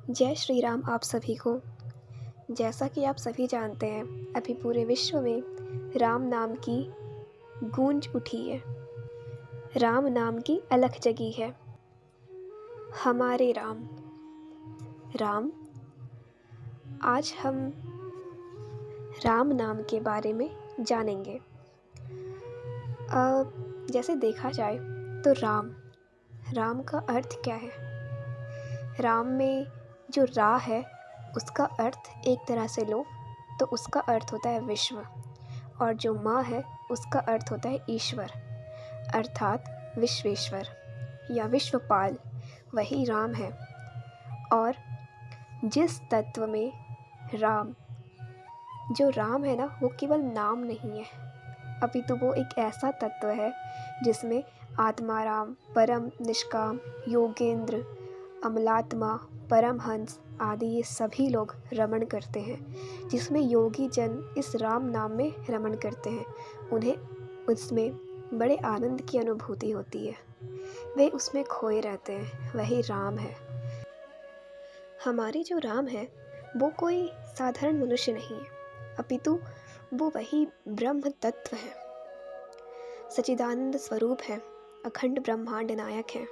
जय श्री राम आप सभी को। जैसा कि आप सभी जानते हैं, अभी पूरे विश्व में राम नाम की गूंज उठी है। राम नाम की अलख जगी है। हमारे राम। राम। आज हम राम नाम के बारे में जानेंगे। जैसे देखा जाए तो राम का अर्थ क्या है। राम में जो रा है उसका अर्थ एक तरह से लो तो उसका अर्थ होता है विश्व, और जो माँ है उसका अर्थ होता है ईश्वर, अर्थात विश्वेश्वर या विश्वपाल, वही राम है। और जिस तत्व में जो राम है ना, वो केवल नाम नहीं है, अपितु वो एक ऐसा तत्व है जिसमें आत्माराम, परम निष्काम, योगेंद्र, अमलात्मा, परमहंस आदि ये सभी लोग रमण करते हैं। जिसमें योगी जन इस राम नाम में रमण करते हैं, उन्हें उसमें बड़े आनंद की अनुभूति होती है, वे उसमें खोए रहते हैं। वही राम है। हमारे जो राम है वो कोई साधारण मनुष्य नहीं है, अपितु वो वही ब्रह्म तत्व है, सच्चिदानंद स्वरूप है, अखंड ब्रह्मांड नायक है।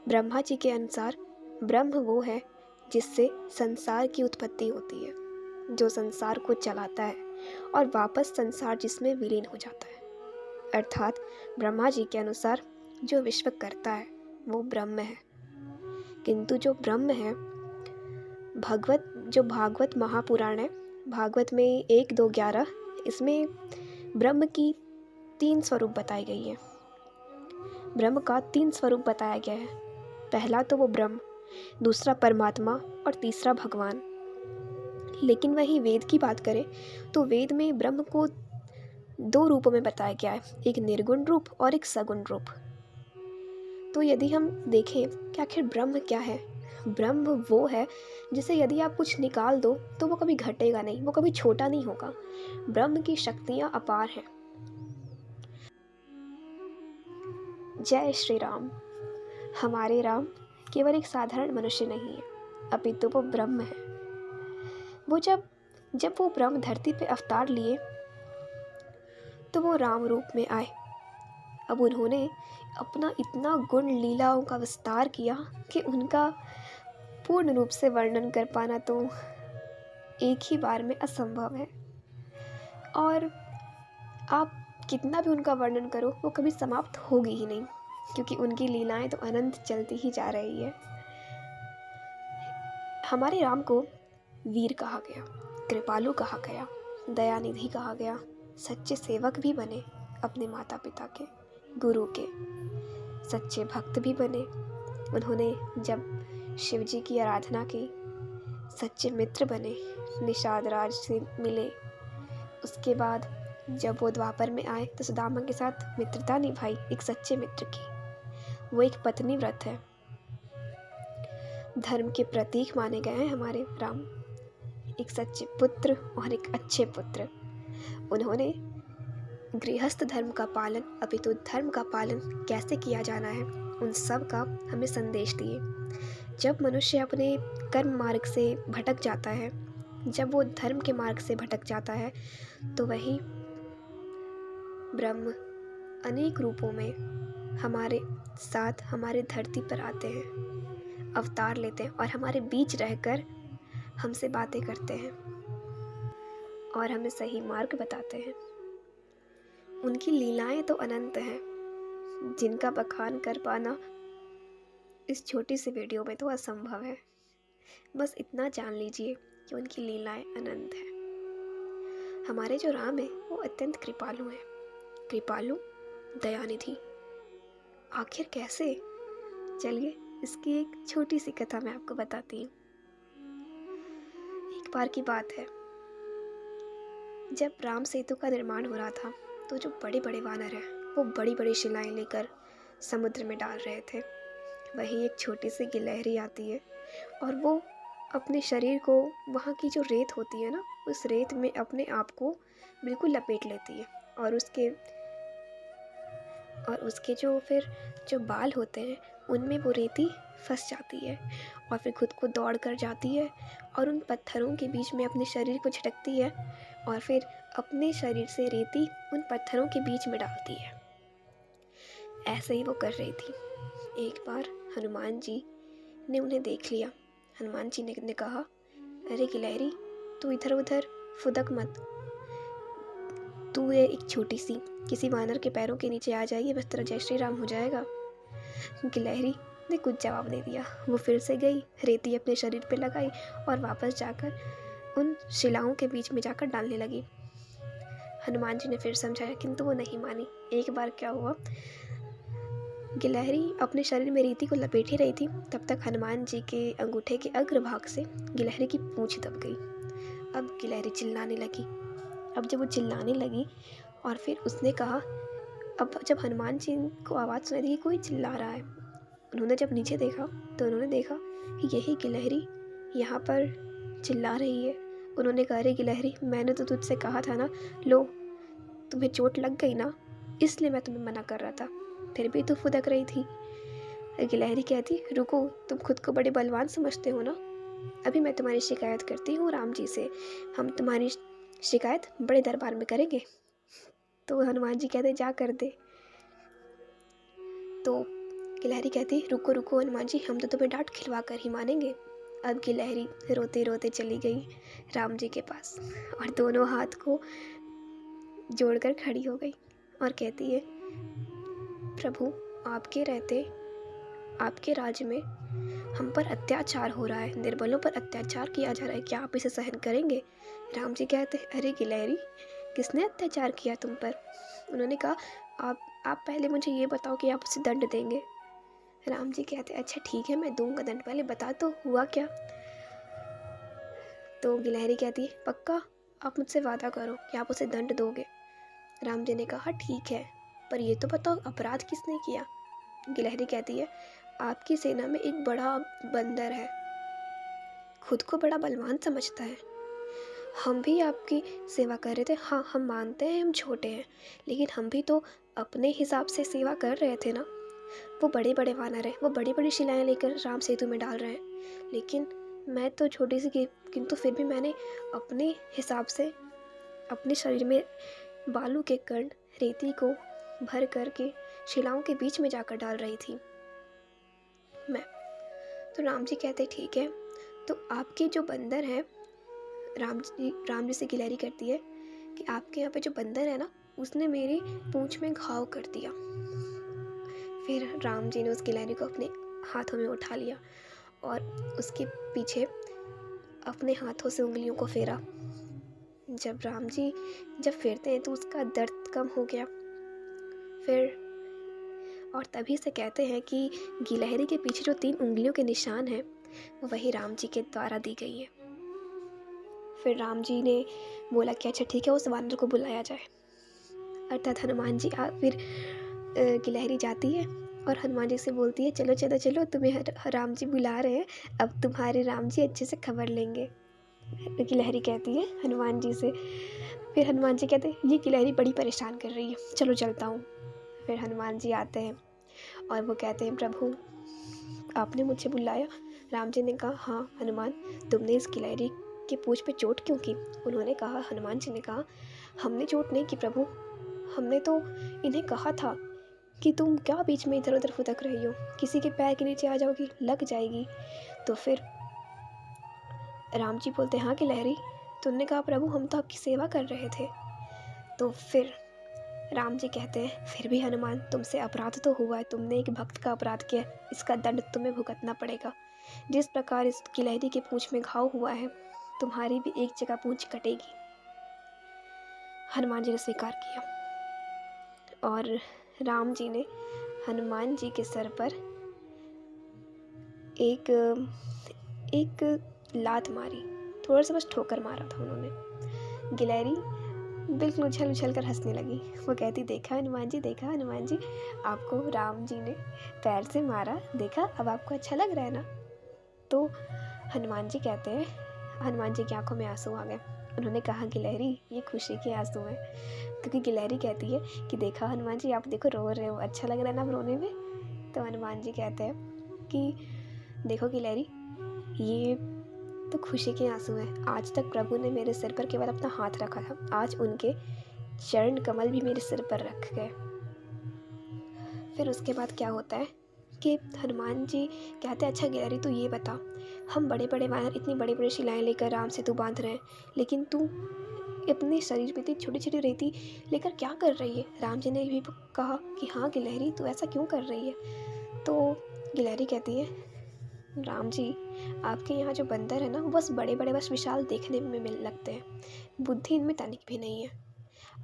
ब्रह्मा जी के अनुसार ब्रह्म वो है जिससे संसार की उत्पत्ति होती है, जो संसार को चलाता है और वापस संसार जिसमें विलीन हो जाता है। अर्थात ब्रह्मा जी के अनुसार जो विश्व करता है वो ब्रह्म है। किंतु जो ब्रह्म है, भागवत महापुराण है, भागवत में 1, 2, 11, इसमें ब्रह्म की 3 स्वरूप बताई गई है। ब्रह्म का 3 स्वरूप बताया गया है। पहला तो वो ब्रह्म, दूसरा परमात्मा और तीसरा भगवान। लेकिन वही वेद की बात करें तो वेद में ब्रह्म को 2 रूपों में बताया गया है, एक निर्गुण रूप और एक सगुण रूप। तो यदि हम देखें कि आखिर ब्रह्म क्या है, ब्रह्म वो है जिसे यदि आप कुछ निकाल दो तो वो कभी घटेगा नहीं, वो कभी छोटा नहीं होगा। ब्रह्म की शक्तियाँ अपार हैं। जय श्री राम। हमारे राम केवल एक साधारण मनुष्य नहीं है, अपितु वो ब्रह्म है। वो जब वो ब्रह्म धरती पे अवतार लिए तो वो राम रूप में आए। अब उन्होंने अपना इतना गुण लीलाओं का विस्तार किया कि उनका पूर्ण रूप से वर्णन कर पाना तो एक ही बार में असंभव है। और आप कितना भी उनका वर्णन करो वो कभी समाप्त होगी ही नहीं, क्योंकि उनकी लीलाएं तो अनंत चलती ही जा रही है। हमारे राम को वीर कहा गया, कृपालु कहा गया, दयानिधि कहा गया, सच्चे सेवक भी बने अपने माता पिता के, गुरु के, सच्चे भक्त भी बने। उन्होंने जब शिव जी की आराधना की, सच्चे मित्र बने, निषाद राज से मिले। उसके बाद जब वो द्वापर में आए तो सुदामा के साथ मित्रता निभाई, एक सच्चे मित्र की। वो एक पत्नी व्रत है, धर्म के प्रतीक माने गए हैं हमारे राम, एक सच्चे पुत्र और एक अच्छे पुत्र। उन्होंने गृहस्थ धर्म का पालन, अपितु धर्म का पालन कैसे किया जाना है, उन सब का हमें संदेश दिए। जब मनुष्य अपने कर्म मार्ग से भटक जाता है, जब वो धर्म के मार्ग से भटक जाता है, तो वही ब्रह्म अनेक रूपों में हमारे साथ हमारे धरती पर आते हैं, अवतार लेते हैं और हमारे बीच रहकर हमसे बातें करते हैं और हमें सही मार्ग बताते हैं। उनकी लीलाएं तो अनंत हैं, जिनका बखान कर पाना इस छोटी सी वीडियो में तो असंभव है। बस इतना जान लीजिए कि उनकी लीलाएं अनंत हैं। हमारे जो राम है वो अत्यंत कृपालु है, कृपालु, दयानिधि। आखिर कैसे? चलिए इसकी एक छोटी सी कथा मैं आपको बताती हूँ। एक बार की बात है, जब राम सेतु का निर्माण हो रहा था तो जो बड़े बड़े वानर हैं वो बड़ी बड़ी शिलाएं लेकर समुद्र में डाल रहे थे। वहीं एक छोटी सी गिलहरी आती है और वो अपने शरीर को वहाँ की जो रेत होती है ना, उस रेत में अपने आप को बिल्कुल लपेट लेती है और उसके जो बाल होते हैं उनमें वो रेती फंस जाती है और फिर खुद को दौड़ कर जाती है और उन पत्थरों के बीच में अपने शरीर को झटकती है और फिर अपने शरीर से रेती उन पत्थरों के बीच में डालती है। ऐसे ही वो कर रही थी। एक बार हनुमान जी ने उन्हें देख लिया। हनुमान जी ने कहा, अरे गिलहरी, तू इधर उधर फुदक मत, तू ये एक छोटी सी किसी वानर के पैरों के नीचे आ जाएगी, बस तेरा जय श्री राम हो जाएगा। गिलहरी ने कुछ जवाब नहीं दिया। वो फिर से गई, रेती अपने शरीर पे लगाई और वापस जाकर उन शिलाओं के बीच में जाकर डालने लगी। हनुमान जी ने फिर समझाया, किंतु वो नहीं मानी। एक बार क्या हुआ, गिलहरी अपने शरीर में रेती को लपेटे रही थी, तब तक हनुमान जी के अंगूठे के अग्रभाग से गिलहरी की पूंछ दब गई। अब गिलहरी चिल्लाने लगी। अब जब वो चिल्लाने लगी और फिर उसने कहा, अब जब हनुमान जी को आवाज़ सुनाई दी कि कोई चिल्ला रहा है, उन्होंने जब नीचे देखा तो उन्होंने देखा कि यही गिलहरी यहाँ पर चिल्ला रही है। उन्होंने कहा, अरे गिलहरी, मैंने तो तुझसे कहा था ना, लो तुम्हें चोट लग गई ना, इसलिए मैं तुम्हें मना कर रहा था, फिर भी तू फुदक रही थी। गिलहरी कहती, रुको, तुम खुद को बड़े बलवान समझते हो ना, अभी मैं तुम्हारी शिकायत करती हूँ राम जी से, हम तुम्हारी शिकायत बड़े दरबार में करेंगे। तो हनुमान जी कहते, जा कर दे। तो गिलहरी कहती, रुको रुको हनुमान जी, हम तो तुम्हें डांट खिलवा कर ही मानेंगे। अब गिलहरी रोते रोते चली गई राम जी के पास और दोनों हाथ को जोड़कर खड़ी हो गई और कहती है, प्रभु, आपके रहते आपके राज्य में हम पर अत्याचार हो रहा है, निर्बलों पर अत्याचार किया जा रहा है, क्या आप इसे सहन करेंगे? राम जी कहते, अरे गिलहरी, किसने अत्याचार किया तुम पर? उन्होंने कहा, आप पहले मुझे ये बताओ कि आप उसे दंड देंगे। राम जी कहते, अच्छा ठीक है, मैं दूंगा दंड, पहले बता तो हुआ क्या। तो गिलहरी कहती है, पक्का आप मुझसे वादा करो कि आप उसे दंड दोगे। राम जी ने कहा, ठीक है, पर ये तो बताओ अपराध किसने किया। गिलहरी कहती है, आपकी सेना में एक बड़ा बंदर है, खुद को बड़ा बलवान समझता है, हम भी आपकी सेवा कर रहे थे, हाँ हम मानते हैं हम छोटे हैं, लेकिन हम भी तो अपने हिसाब से सेवा कर रहे थे ना। वो बड़े बड़े वानर हैं, वो बड़ी बड़ी शिलाएं लेकर राम सेतु में डाल रहे हैं, लेकिन मैं तो छोटी सी, किंतु फिर भी मैंने अपने हिसाब से अपने शरीर में बालू के कण, रेती को भर करके शिलाओं के बीच में जाकर डाल रही थी मैं। तो राम जी कहते, ठीक है, तो आपके जो बंदर हैं, राम जी से गिलहरी करती है कि आपके यहाँ पे जो बंदर है ना, उसने मेरी पूंछ में घाव कर दिया। फिर राम जी ने उस गिलहरी को अपने हाथों में उठा लिया और उसके पीछे अपने हाथों से उंगलियों को फेरा। जब राम जी फेरते हैं तो उसका दर्द कम हो गया। फिर और तभी से कहते हैं कि गिलहरी के पीछे जो 3 उंगलियों के निशान हैं, वही राम जी के द्वारा दी गई है। फिर राम जी ने बोला कि अच्छा ठीक है, उस वानर को बुलाया जाए। अर्थात हनुमान जी फिर गिलहरी जाती है और हनुमान जी से बोलती है, चलो चलो चलो, तुम्हें राम जी बुला रहे हैं, अब तुम्हारे राम जी अच्छे से खबर लेंगे। गिलहरी कहती है हनुमान जी से। फिर हनुमान जी कहते हैं, ये गिलहरी बड़ी परेशान कर रही है, चलो चलता हूँ। फिर हनुमान जी आते हैं और वो कहते हैं, प्रभु आपने मुझे बुलाया। राम जी ने कहा, हाँ हनुमान, तुमने इस गिलहरी की पूंछ पे चोट क्यों की? उन्होंने कहा, हनुमान जी ने कहा, हमने चोट नहीं की प्रभु, हमने तो इन्हें कहा था कि तुम क्या बीच में इधर उधर फुदक रही हो, किसी के पैर के नीचे आ जाओगी, लग जाएगी। तो फिर राम जी बोलते, हाँ गिलहरी, तुमने कहा प्रभु हम तो आपकी सेवा कर रहे थे। तो फिर राम जी कहते हैं, फिर भी हनुमान, तुमसे अपराध तो हुआ है, तुमने एक भक्त का अपराध किया, इसका दंड तुम्हें भुगतना पड़ेगा। जिस प्रकार इस गिलहरी की पूंछ में घाव हुआ है, तुम्हारी भी एक जगह पूंछ कटेगी। हनुमान जी ने स्वीकार किया और राम जी ने हनुमान जी के सर पर एक लात मारी, थोड़ा सा बस ठोकर मारा था उन्होंने। गिलहरी बिल्कुल उछल उछल कर हंसने लगी। वो कहती, देखा हनुमान जी, देखा हनुमान जी, आपको राम जी ने पैर से मारा, देखा, अब आपको अच्छा लग रहा है ना। तो हनुमान जी कहते हैं, हनुमान जी की आंखों में आंसू आ गए। उन्होंने कहा, गिलहरी ये खुशी के आंसू हैं, क्योंकि गिलहरी कहती है कि देखा हनुमान जी, आप देखो रो रहे हो, अच्छा लग रहा है ना रोने में। तो हनुमान जी कहते हैं कि देखो गिलहरी, ये तो खुशी के आंसू हैं। आज तक प्रभु ने मेरे सिर पर केवल अपना हाथ रखा था, आज उनके चरण कमल भी मेरे सिर पर रख गए। फिर उसके बाद क्या होता है कि हनुमान जी कहते हैं, अच्छा गिलहरी तू ये बता, हम बड़े बड़े वानर इतनी बड़ी बड़ी शिलाएं लेकर राम सेतु बांध रहे हैं, लेकिन तू अपने शरीर पे इतनी छोटी छोटी रेती लेकर क्या कर रही है? राम जी ने भी कहा कि हाँ गिलहरी, तू ऐसा क्यों कर रही है? तो गिलहरी कहती है, राम जी, आपके यहाँ जो बंदर है ना, वो बस बड़े बड़े बस विशाल देखने में मिल लगते हैं, बुद्धि इनमें तनिक भी नहीं है।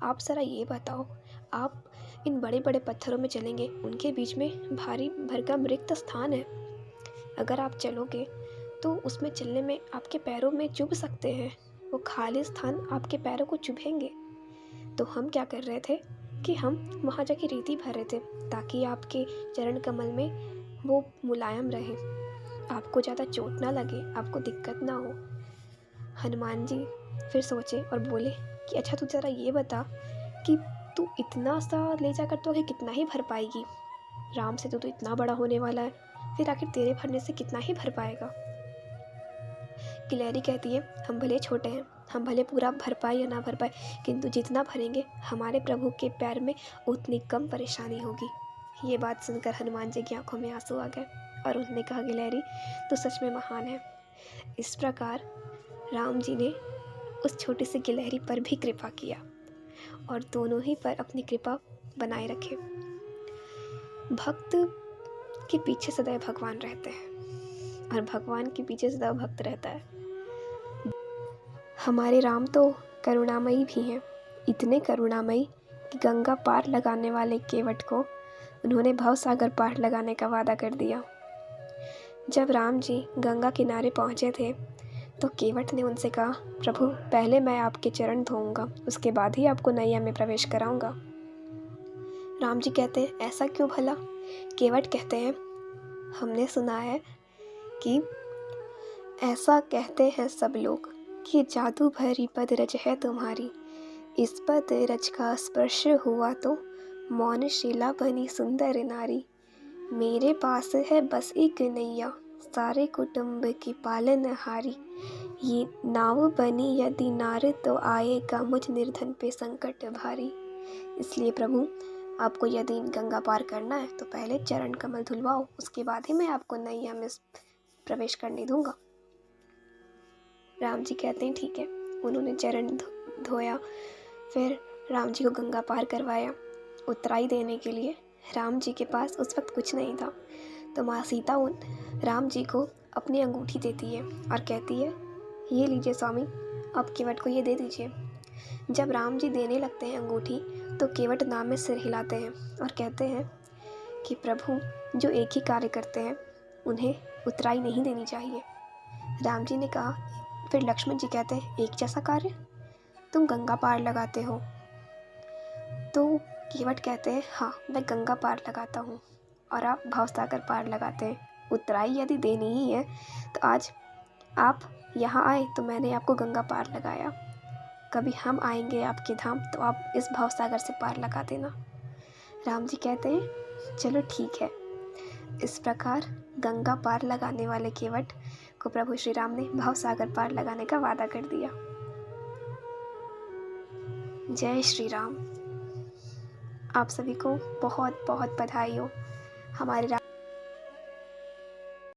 आप ज़रा ये बताओ, आप इन बड़े बड़े पत्थरों में चलेंगे, उनके बीच में भारी भरकम रिक्त स्थान है, अगर आप चलोगे तो उसमें चलने में आपके पैरों में चुभ सकते हैं, वो खाली स्थान आपके पैरों को चुभेंगे। तो हम क्या कर रहे थे कि हम वहाँ जाके रेती भर रहे थे ताकि आपके चरण कमल में वो मुलायम रहे, आपको ज़्यादा चोट ना लगे, आपको दिक्कत ना हो। हनुमान जी फिर सोचे और बोले कि अच्छा तू ज़रा ये बता कि तू इतना सा ले जाकर तो आखिर कितना ही भर पाएगी? राम से तो इतना बड़ा होने वाला है, फिर आखिर तेरे भरने से कितना ही भर पाएगा? गिलहरी कहती है, हम भले छोटे हैं, हम भले पूरा भर पाए या ना भर पाए, किंतु जितना भरेंगे हमारे प्रभु के पैर में उतनी कम परेशानी होगी। ये बात सुनकर हनुमान जी की आंखों में आंसू आ गए और उन्होंने कहा, गिलहरी तो सच में महान है। इस प्रकार राम जी ने उस छोटी सी गिलहरी पर भी कृपा किया और दोनों ही पर अपनी कृपा बनाए रखे। भक्त के पीछे सदैव भगवान रहते हैं और भगवान के पीछे सदैव भक्त रहता है। हमारे राम तो करुणामयी भी हैं, इतने करुणामयी कि गंगा पार लगाने वाले केवट को उन्होंने भवसागर पार लगाने का वादा कर दिया। जब राम जी गंगा किनारे पहुँचे थे तो केवट ने उनसे कहा, प्रभु पहले मैं आपके चरण धोऊंगा, उसके बाद ही आपको नैया में प्रवेश कराऊंगा। राम जी कहते हैं, ऐसा क्यों भला? केवट कहते हैं, हमने सुना है कि ऐसा कहते हैं सब लोग कि जादू भरी पद रज है तुम्हारी, इस पद रज का स्पर्श हुआ तो मौन शिला बनी सुंदर नारी। मेरे पास है बस एक नैया, सारे कुटुंब की पालनहारी। ये नाव बनी यदि नार तो आएगा मुझ निर्धन पे संकट भारी। इसलिए प्रभु, आपको यदि गंगा पार करना है तो पहले चरण कमल धुलवाओ, उसके बाद ही मैं आपको नैया में प्रवेश करने दूंगा। राम जी कहते हैं ठीक है। उन्होंने चरण धोया, फिर राम जी को गंगा पार करवाया। उतराई देने के लिए राम जी के पास उस वक्त कुछ नहीं था, तो माँ सीता राम जी को अपनी अंगूठी देती है और कहती है, ये लीजिए स्वामी, अब केवट को ये दे दीजिए। जब राम जी देने लगते हैं अंगूठी तो केवट नाम में सिर हिलाते हैं और कहते हैं कि प्रभु जो एक ही कार्य करते हैं उन्हें उतराई नहीं देनी चाहिए। राम जी ने कहा, फिर लक्ष्मण जी कहते हैं, एक जैसा कार्य? तुम गंगा पार लगाते हो? तो केवट कहते हैं, हाँ मैं गंगा पार लगाता हूँ और आप भवसागर पार लगाते हैं। उतराई यदि देनी ही है तो आज आप यहाँ आए तो मैंने आपको गंगा पार लगाया, कभी हम आएंगे आपके धाम तो आप इस भवसागर से पार लगा देना। राम जी कहते हैं, चलो ठीक है। इस प्रकार गंगा पार लगाने वाले केवट को प्रभु श्री राम ने भवसागर पार लगाने का वादा कर दिया। जय श्री राम। आप सभी को बहुत बहुत बधाई हो। हमारे